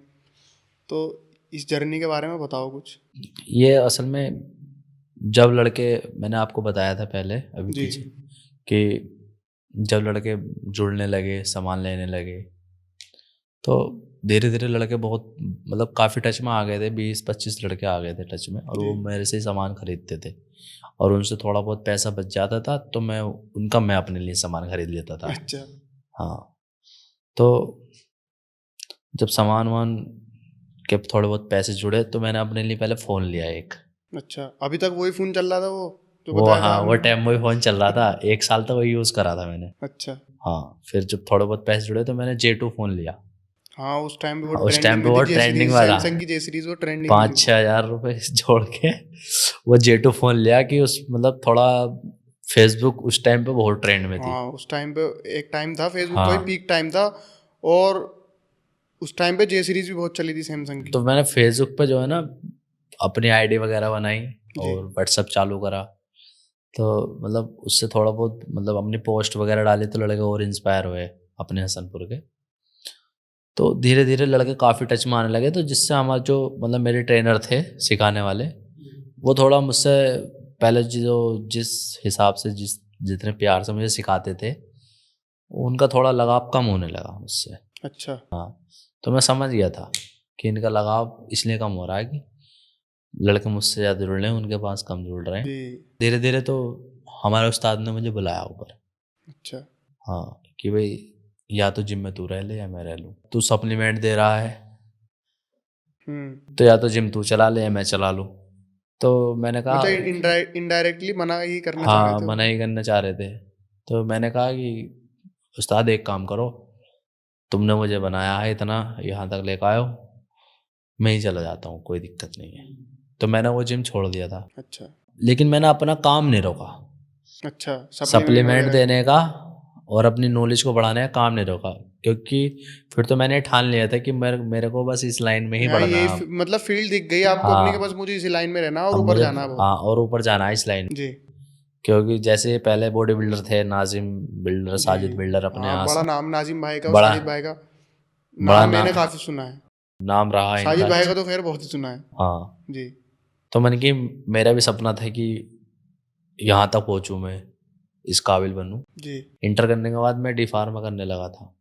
तो इस जर्नी के बारे में बताओ कुछ। ये असल में जब लड़के, मैंने आपको बताया था पहले अभी जी। पीछे, कि जब लड़के जुड़ने लगे, सामान लेने लगे, तो धीरे धीरे लड़के बहुत मतलब काफ़ी टच में आ गए थे। 20-25 लड़के आ गए थे टच में, और वो जी। मेरे से ही सामान खरीदते थे, और उनसे थोड़ा बहुत पैसा बच जाता था तो मैं अपने लिए सामान खरीद लेता था। अच्छा हाँ। तो जब सामान वान के थोड़े बहुत पैसे जुड़े तो मैंने अपने लिए पहले फ़ोन लिया एक। अच्छा, अभी तक वही फ़ोन चल रहा था वो जो वो बताया था हाँ, वो आपने? टाइम वही फ़ोन चल रहा था, 1 साल तक वही यूज़ करा था मैंने। अच्छा हाँ, फिर जब थोड़े बहुत पैसे जुड़े तो मैंने J2 फ़ोन लिया। हाँ उस टाइम पे वो हाँ, उस टाइम ट्रेंडिंग पे में वो थी जे ट्रेंडिंग सीरीज, वाला सैमसंग की जे सीरीज वो ट्रेंडिंग में थी। 5-6 हज़ार रुपये जोड़ के वो J2 फ़ोन लिया कि उस मतलब थोड़ा फेसबुक उस टाइम पे बहुत ट्रेंड में थी। हाँ उस टाइम पे एक टाइम था, फेसबुक का भी हाँ। पीक टाइम था, और उस टाइम पे जे सीरीज भी बहुत चली थी सैमसंग की। तो मैंने फेसबुक पे जो है ना अपनी आईडी वगैरह बनाई जी। और व्हाट्सअप चालू करा। तो मतलब उससे थोड़ा बहुत मतलब अपनी पोस्ट वगैरह डाली तो लड़के और इंस्पायर हुए अपने हसनपुर के। तो धीरे धीरे लड़के काफ़ी टच में आने लगे, तो जिससे हमारे जो मतलब मेरे ट्रेनर थे सिखाने वाले, वो थोड़ा मुझसे पहले जो जिस हिसाब से जितने प्यार से मुझे सिखाते थे, उनका थोड़ा लगाव कम होने लगा मुझसे। अच्छा हाँ। तो मैं समझ गया था कि इनका लगाव इसलिए कम हो रहा है कि लड़के मुझसे ज़्यादा जुड़ रहे हैं, उनके पास कम जुड़ रहे हैं। जी। धीरे धीरे तो हमारे उस्ताद ने मुझे बुलाया ऊपर। अच्छा हाँ, कि भाई या तो जिम में तू रह ले या मैं रह लूँ, तू सप्लीमेंट दे रहा है तो या तो जिम तू चला ले या मैं चला लूँ। तो मैंने कहा, मतलब इनडायरेक्टली मना ही करना चाह रहे हाँ थे वो। मना ही करना चाह रहे थे। तो मैंने कहा कि उस्ताद एक काम करो, तुमने मुझे बनाया है इतना, यहाँ तक लेकर आए हो, मैं ही चला जाता हूँ, कोई दिक्कत नहीं है। तो मैंने वो जिम छोड़ दिया था। अच्छा लेकिन मैंने अपना काम नहीं रोका, अच्छा, सप्लीमेंट सप्लीमेंट वगैरह। देने का और अपनी नॉलेज को बढ़ाने का काम नहीं रोका, क्योंकि फिर तो मैंने ठान लिया था कि मेरे को बस इस लाइन में ही हाँ बढ़ना ये है। मतलब फील्ड दिख गई आपको अपनी के, हाँ, बस मुझे इसी लाइन में रहना है और अब ऊपर मुझे, जाना है बहुत। हाँ और ऊपर जाना है इस लाइन में। जी क्योंकि जैसे पहले बॉडी बिल्डर थे, नाजिम बिल्डर, जी। साजिद बिल्डर अपने हाँ यहाँ बड़ा से, नाम नाजिम भाई का और बड़ा साजिद भाई का बड़ा नाम मैंने नाम काफ़ी सुना है। नाम रहा है साजिद इनका। भाई का तो खैर बहुत ही सुना है। हाँ। जी तो मैंने कि मेरा भी सपना था कि यहाँ तक पहुँचूँ, मैं इस काबिल बनूँ। जी। इंटर करने के बाद मैं डी फार्मा करने लगा था।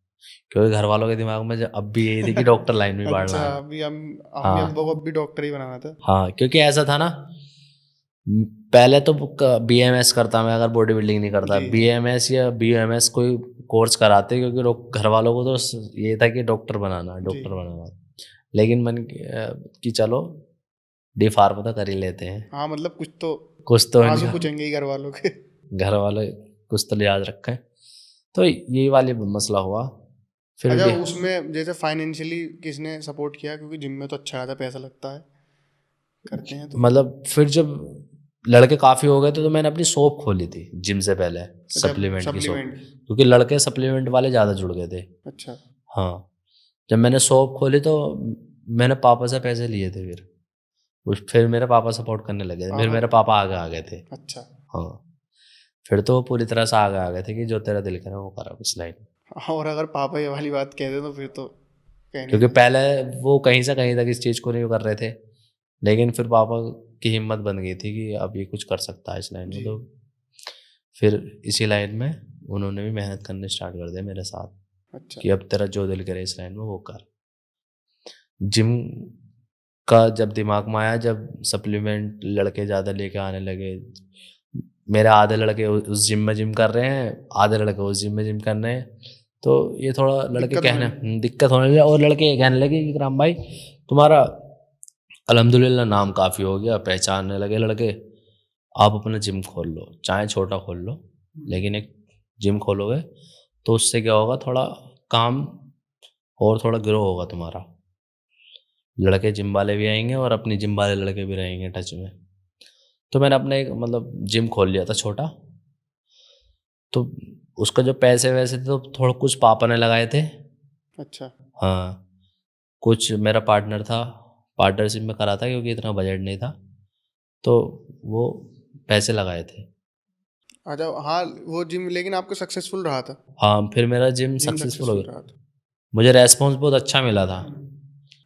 क्योंकि घर वालों के दिमाग में अब भी यही थी कि डॉक्टर लाइन में पढ़ना अच्छा, है। अभी हम हाँ अब्बा को अभी डॉक्टर ही बनाना था। हाँ, क्योंकि ऐसा था ना, पहले तो BMS करता मैं अगर बॉडी बिल्डिंग नहीं करता, जी। BMS या BMS कोई कोर्स कराते, क्योंकि घर वालों को तो ये था कि डॉक्टर बनाना, जी। डॉक्टर बनाना। लेकिन मन कि चलो डी फार्मा तो कर ही लेते हैं, हाँ, मतलब कुछ तो आंसू इनका पूछेंगे ही घर वालों के। घर वाले कुछ तो लिहाज रखें। तो यही वाली मसला हुआ फिर अच्छा, भी। उसमें जैसे फाइनेंशियली किसने सपोर्ट किया, क्योंकि जिम में तो अच्छा खासा पैसा लगता है, करते हैं तो। मतलब फिर जब लड़के काफ़ी हो गए थे तो मैंने अपनी शॉप खोली थी जिम से पहले, अच्छा, सप्लीमेंट की शॉप, सप्लीमेंट। क्योंकि लड़के सप्लीमेंट वाले ज़्यादा जुड़ गए थे। अच्छा। हाँ, जब मैंने शॉप खोली तो मैंने पापा से पैसे लिए थे, फिर मेरे पापा सपोर्ट करने लगे थे, फिर पापा। मेरे पापा आगे आ गए थे। अच्छा। हाँ, फिर तो वो पूरी तरह से आगे आ गए थे कि जो तेरा दिल करे वो करा इस लाइन। हाँ, और अगर पापा ये वाली बात कह दे तो फिर तो कहने क्योंकि को। पहले वो कहीं से कहीं तक इस चीज़ को नहीं कर रहे थे, लेकिन फिर पापा की हिम्मत बन गई थी कि अब ये कुछ कर सकता है इस लाइन में, जी। तो फिर इसी लाइन में उन्होंने भी मेहनत करने स्टार्ट कर दिया मेरे साथ अच्छा। कि अब तेरा जो दिल करे इस लाइन में वो कर। जिम का जब दिमाग में आया, जब सप्लीमेंट लड़के ज़्यादा लेके आने लगे, मेरे आधे लड़के उस जिम में जिम कर रहे हैं, आधे लड़के उस जिम में जिम कर रहे हैं, तो ये थोड़ा लड़के दिक्कत होने दिक्कत होने लगी, और लड़के ये कहने लगे कि राम भाई तुम्हारा अल्हम्दुलिल्लाह नाम काफ़ी हो गया, पहचानने लगे लड़के, आप अपना जिम खोल लो, चाहे छोटा खोल लो, लेकिन एक जिम खोलोगे तो उससे क्या होगा, थोड़ा काम और थोड़ा ग्रो होगा तुम्हारा, लड़के जिम वाले भी आएंगे और अपनी जिम वाले लड़के भी रहेंगे टच में। तो मैंने अपने एक मतलब जिम खोल लिया था छोटा, तो उसका जो पैसे वैसे थे तो थोड़ा कुछ पापा ने लगाए थे। अच्छा। हाँ, कुछ मेरा पार्टनर था, पार्टनरशिप में करा था क्योंकि इतना बजट नहीं था, तो वो पैसे लगाए थे। अच्छा, हाँ, वो जिम लेकिन आपको सक्सेसफुल रहा था। हाँ, फिर मेरा जिम जिम सक्सेसफुल हो सक्सेसफुल गया, रहा था। मुझे रेस्पॉन्स बहुत अच्छा मिला था।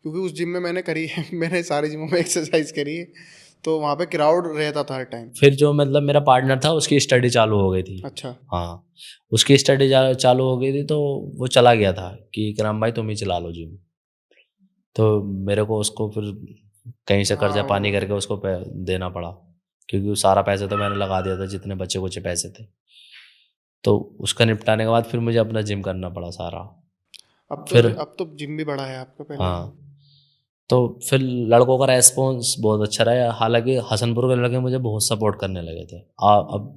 क्योंकि उस जिम में मैंने करी है मैंने सारे जिमों में एक्सरसाइज करी है, तो वहाँ पे क्राउड रहता था हर टाइम। फिर जो मतलब मेरा पार्टनर था उसकी स्टडी चालू हो गई थी। अच्छा। हाँ, उसकी स्टडी चालू हो गई थी, तो वो चला गया था कि इकराम भाई तुम ही चला लो जिम। तो मेरे को उसको फिर कहीं से कर्जा हाँ, पानी करके उसको देना पड़ा, क्योंकि वो सारा पैसा तो मैंने लगा दिया था जितने बचे कुछ पैसे थे। तो उसका निपटाने के बाद फिर मुझे अपना जिम करना पड़ा सारा। फिर अब तो जिम भी बड़ा है आपका पहले से। हाँ, तो फिर लड़कों का रेस्पॉन्स बहुत अच्छा रहा, हालांकि हसनपुर के लड़के मुझे बहुत सपोर्ट करने लगे थे। अब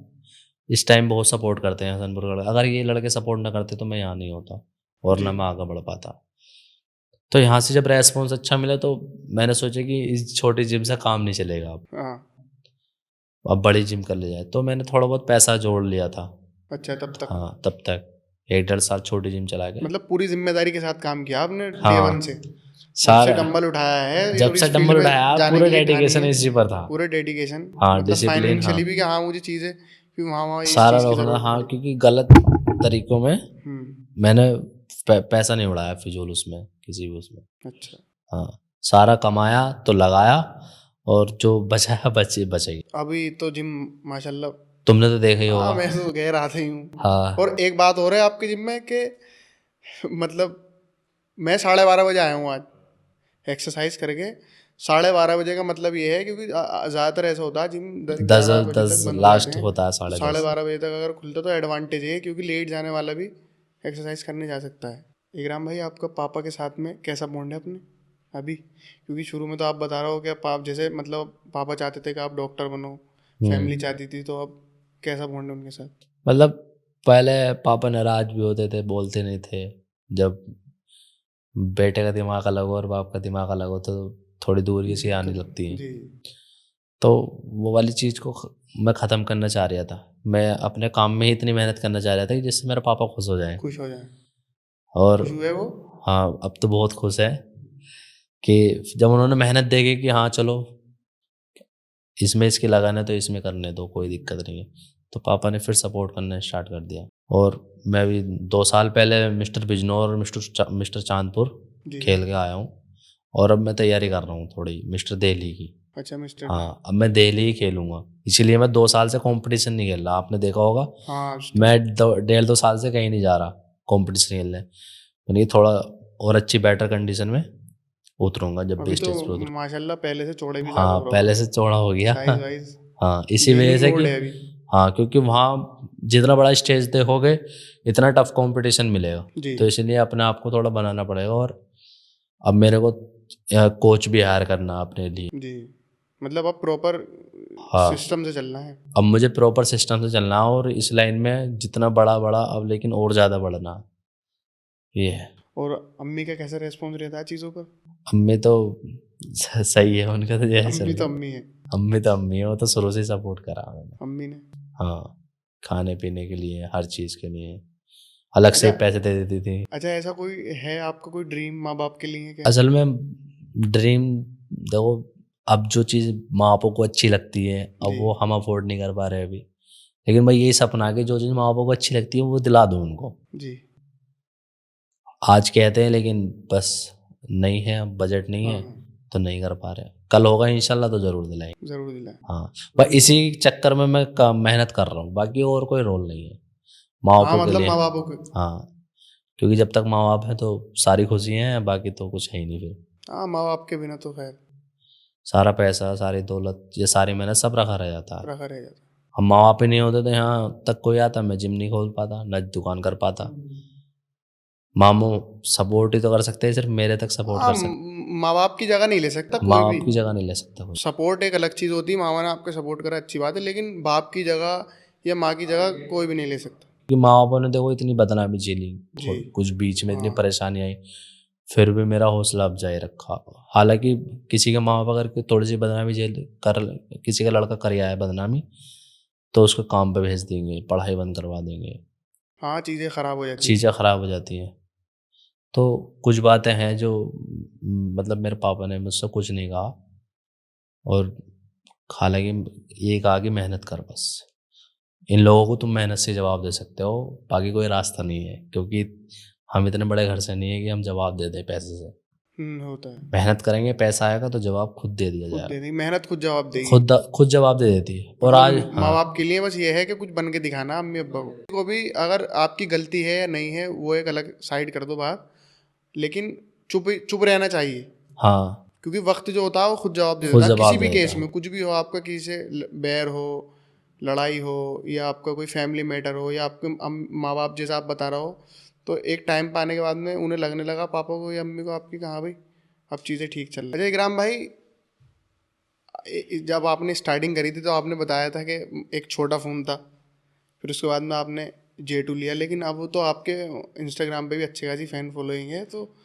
इस टाइम बहुत सपोर्ट करते हैं हसनपुर के लड़के, अगर ये लड़के सपोर्ट ना करते तो मैं यहाँ नहीं होता और जी। ना मैं आगे बढ़ पाता। तो यहाँ से जब रेस्पॉन्स अच्छा मिला तो मैंने सोचा कि इस छोटी जिम से काम नहीं चलेगा, हाँ। अब बड़ी जिम कर ले जाए, तो मैंने थोड़ा बहुत पैसा जोड़ लिया था। अच्छा, तब तक हाँ, तब तक 1-1.5 साल छोटी जिम चला गया। मतलब पूरी जिम्मेदारी के साथ काम किया आपने डे वन से। हाँ, जब से सारा डंबल उठाया है जब और से इस फील्ड डंबल में उठाया जाने पूरे के लिए ठानी डेडिकेशन है, इसी पर था। पूरे डेडिकेशन, हाँ, मतलब डिसिप्लिन, हाँ, फाइनेंशियली भी कि हाँ मुझे चीज़ें, कि वहाँ वहाँ इस सारा चीज़ की रोकना, ज़रूरत हाँ, पड़ी। क्योंकि गलत तरीकों में हम्म। मैंने पैसा नहीं उड़ाया फिजूल उसमें, किसी भी उसमें। अच्छा। हाँ, सारा कमाया तो लगाया, और जो बचाया बचे। अभी तो जिम माशाल्लाह। तुमने तो देखा ही हाँ, होगा। मैं तो कह रहा था ही हूँ। हाँ और एक बात हो रहा है आपके जिम में कि मतलब मैं 12:30 बजे आया हूँ आज एक्सरसाइज करके। 12:30 बजे का मतलब ये है, क्योंकि ज़्यादातर ऐसा होता है जिम 10 11 बजे तक 10 बंद हो जाते लास्ट हैं। होता है, तो 10:30। 12:30 बजे तक अगर खुलता तो एडवांटेज है, क्योंकि लेट जाने वाला भी एक्सरसाइज करने जा सकता है। इकराम भाई, आपका पापा के साथ में कैसा बॉन्ड है अपने अभी? क्योंकि शुरू में तो आप बता रहे हो कि आप जैसे मतलब पापा चाहते थे कि आप डॉक्टर बनो, फैमिली चाहती थी, तो अब कैसा बॉन्ड है उनके साथ? मतलब पहले पापा नाराज भी होते थे, बोलते नहीं थे। जब बेटे का दिमाग अलग हो और बाप का दिमाग अलग हो तो थोड़ी दूरी सी आने दिक्कत। लगती है। जी। तो वो वाली चीज़ को मैं ख़त्म करना चाह रहा था। मैं अपने काम में ही इतनी मेहनत करना चाह रहा था कि जिससे मेरे पापा खुश हो जाएं। खुश हो जाए। और खुश हुए वो? हाँ, अब तो बहुत खुश है कि जब उन्होंने मेहनत देखी कि हाँ चलो इसमें इसकी लगाना है तो इसमें करने दो, कोई दिक्कत नहीं है, तो पापा ने फिर सपोर्ट करना स्टार्ट कर दिया। और मैं भी 2 साल पहले मिस्टर बिजनौर और मिस्टर चांदपुर जी। खेल के आया हूँ, और अब मैं तैयारी कर रहा हूँ थोड़ी मिस्टर दिल्ली की। अच्छा, मिस्टर। हाँ, अब मैं दिल्ली ही खेलूंगा, इसीलिए मैं 2 साल से कंपटीशन नहीं खेल रहा, आपने देखा होगा। हाँ, मैं 1.5-2 साल से कहीं नहीं जा रहा कंपटीशन खेलने। मैंने ये थोड़ा और अच्छी बेटर कंडीशन में उतरूंगा जब भी अभी स्टेज पे तो उतरूँ। माशाल्लाह पहले से चौड़े भी ज्यादा हाँ, हो रहा पहले से चौड़ा हो गया। Size wise. हाँ, इसी वजह से कि हाँ, क्योंकि वहाँ जितना बड़ा स्टेज देखोगे इतना टफ कंपटीशन मिलेगा, जी तो इसलिए अपने आप को थोड़ा बनाना पड़ेगा। और अब मेरे को कोच भी हायर करना अपने लिए। जी, मतलब अब प्रॉपर हाँ, सिस्टम से चलना है। अब मुझे प्रॉपर सिस्टम से चलना है और इस लाइन में जितना बड़ा बड़ा अब लेकिन और ज़्यादा बढ़ना, ये है। और अम्मी का कैसा रेस्पॉन्स रहता है चीज़ों पर? अम्मी तो सही है, उनका तो जैसे अम्मी तो अम्मी है। अम्मी तो अम्मी है, वो तो शुरू से सपोर्ट करा मैंने। अम्मी ने हाँ, खाने पीने के लिए, हर चीज़ के लिए अलग से अच्छा पैसे दे देती थी। अच्छा, ऐसा कोई है आपका कोई ड्रीम माँ बाप के लिए क्या? असल में ड्रीम देखो, अब जो चीज़ माँ बापों को अच्छी लगती है अब जी वो हम अफोर्ड नहीं कर पा रहे अभी, लेकिन भाई यही सपना है कि जो चीज़ माँ बापों को अच्छी लगती है वो दिला दूँ उनको। जी आज कहते हैं लेकिन बस नहीं है, अब बजट नहीं है हाँ, तो नहीं कर पा रहे। कल होगा इंशाल्लाह तो ज़रूर दिलाएंगे। जरूर दिलाएं। हाँ, पर इसी चक्कर में मैं मेहनत कर रहा हूँ, बाकी और कोई रोल नहीं है माँ हाँ बापों के मतलब लिए। माँ बापों को, हाँ, क्योंकि जब तक माँ बाप है तो सारी खुशियाँ हैं, बाकी तो कुछ है ही नहीं फिर। हाँ माँ बाप के बिना तो खैर सारा पैसा, सारी दौलत, ये सारी मेहनत सब रखा रह जाता है। रखा रह जाता। हम माँ बाप ही नहीं होते तो यहाँ तक कोई आता, मैं जिम नहीं खोल पाता, न दुकान कर पाता। मामू सपोर्ट ही तो कर सकते हैं, सिर्फ मेरे तक सपोर्ट हाँ कर सकते। माँ बाप की जगह नहीं ले सकता माँ कोई बाप भी। की जगह नहीं ले सकता कोई। सपोर्ट एक अलग चीज़ होती है, माँ ने आपके सपोर्ट करा अच्छी बात है, लेकिन बाप की जगह या माँ की जगह कोई भी नहीं ले सकता। कि माँ बापों ने देखो इतनी बदनामी झेली, जी कुछ बीच में इतनी हाँ परेशानी आई, फिर भी मेरा हौसला अफजाई रखा। हालांकि किसी के माँ बाप अगर थोड़ी सी बदनामी झेल कर, किसी का लड़का कर आया है बदनामी, तो उसको काम पे भेज देंगे, पढ़ाई बंद करवा देंगे, हाँ, चीज़ें ख़राब हो जाती हैं। चीज़ें ख़राब हो जाती हैं। तो कुछ बातें हैं जो मतलब मेरे पापा ने मुझसे कुछ नहीं कहा, और हालांकि ये कहा कि मेहनत कर बस। इन लोगों को तुम मेहनत से जवाब दे सकते हो, बाकी कोई रास्ता नहीं है, क्योंकि हम इतने बड़े घर से नहीं है कि हम जवाब दे दें पैसे से। होता है। मेहनत करेंगे, पैसा आएगा तो जवाब खुद दे दिया खुद जाएगा। दे देगी मेहनत, खुद जवाब देगी। खुद जवाब दे देती है। और मतलब आज माँ हाँ, बाप के लिए बस ये है कि कुछ बन के दिखाना अम्मी अब्बा को भी, अगर आपकी गलती है या नहीं है वो एक अलग साइड कर दो बात, लेकिन चुप चुप रहना चाहिए, हाँ, क्योंकि वक्त जो होता है वो खुद जवाब दे खुद देता है। किसी जवाब भी दे केस देता में है। कुछ भी हो, आपका किसी से बैर हो, लड़ाई हो, या आपका कोई फैमिली मैटर हो, या आपके माँ बाप जैसा आप बता रहा हो, तो एक टाइम पे आने के बाद में उन्हें लगने लगा पापा को या अम्मी को आपकी, कहाँ भाई अब चीज़ें ठीक चल रही। अच्छा इकराम भाई, जब आपने स्टार्टिंग करी थी तो आपने बताया था कि एक छोटा फ़ोन था, फिर उसके बाद में आपने J2 लिया, लेकिन अब तो आपके इंस्टाग्राम पे भी अच्छी खासी फ़ैन फॉलोइंग है, तो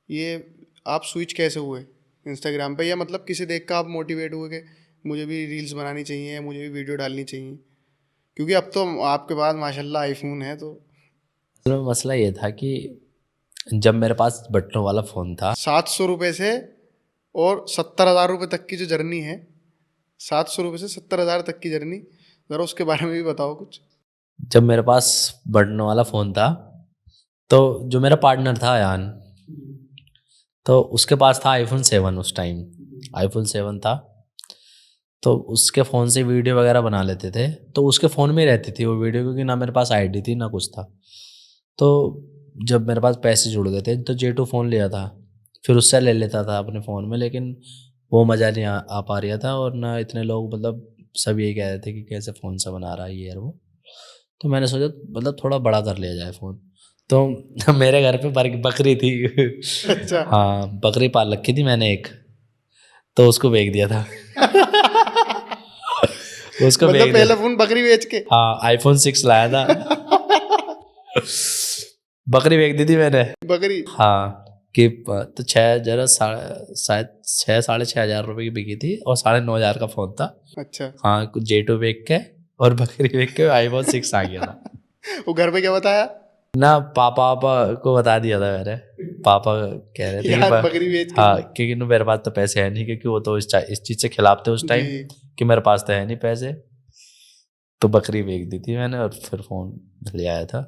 ये आप स्विच कैसे हुए इंस्टाग्राम पे, या मतलब किसे देख कर आप मोटिवेट हुए कि मुझे भी रील्स बनानी चाहिए, मुझे भी वीडियो डालनी चाहिए, क्योंकि अब तो आपके पास माशाल्लाह आईफोन है तो। तो मसला ये था कि जब मेरे पास बटनों वाला फ़ोन था, 700 रुपये से और 70,000 रुपये तक की जो जर्नी है, 700 रुपये से 70,000 तक की जर्नी, ज़रा उसके बारे में भी बताओ कुछ। जब मेरे पास बटनों वाला फ़ोन था, तो जो मेरा पार्टनर था अयान, तो उसके पास था आईफोन 7 उस टाइम, आईफोन 7 था। तो उसके फ़ोन से वीडियो वगैरह बना लेते थे, तो उसके फ़ोन में ही रहती थी वो वीडियो, क्योंकि ना मेरे पास आईडी थी ना कुछ था। तो जब मेरे पास पैसे जुड़ गए थे तो J2 फ़ोन लिया था, फिर उससे ले लेता था अपने फ़ोन में, लेकिन वो मज़ा नहीं आ पा रहा था, और ना इतने लोग, मतलब सब यही कह रहे थे कि कैसे फ़ोन सा बना रहा है ये और वो। तो मैंने सोचा मतलब थोड़ा बड़ा कर लिया जाए फ़ोन। तो मेरे घर पे बकरी थी। अच्छा हाँ, बकरी पाल रखी थी मैंने एक, तो उसको बेच दिया था। उसको मतलब बेच दिया। पहला फ़ोन बकरी बेच के। हाँ, आईफोन 6 लाया था। बकरी बेच दी थी मैंने। बकरी हाँ, कि तो 6,000 शायद 6,500 रुपये की बिकी थी, और 9,500 का फ़ोन था। अच्छा हाँ, कुछ J2 बेच के और बकरी बेच के आईफोन 6 आ गया था। वो घर पे क्या बताया? ना पापा को बता दिया था मैंने। पापा कह रहे थे कि यार बकरी बेच के। हाँ, क्योंकि मेरे पास तो पैसे है नहीं, क्योंकि वो तो इस चीज़ से खिलाफ थे उस टाइम जी कि मेरे पास तो है नहीं पैसे। तो बकरी बेच दी थी मैंने और फिर फ़ोन ले आया था।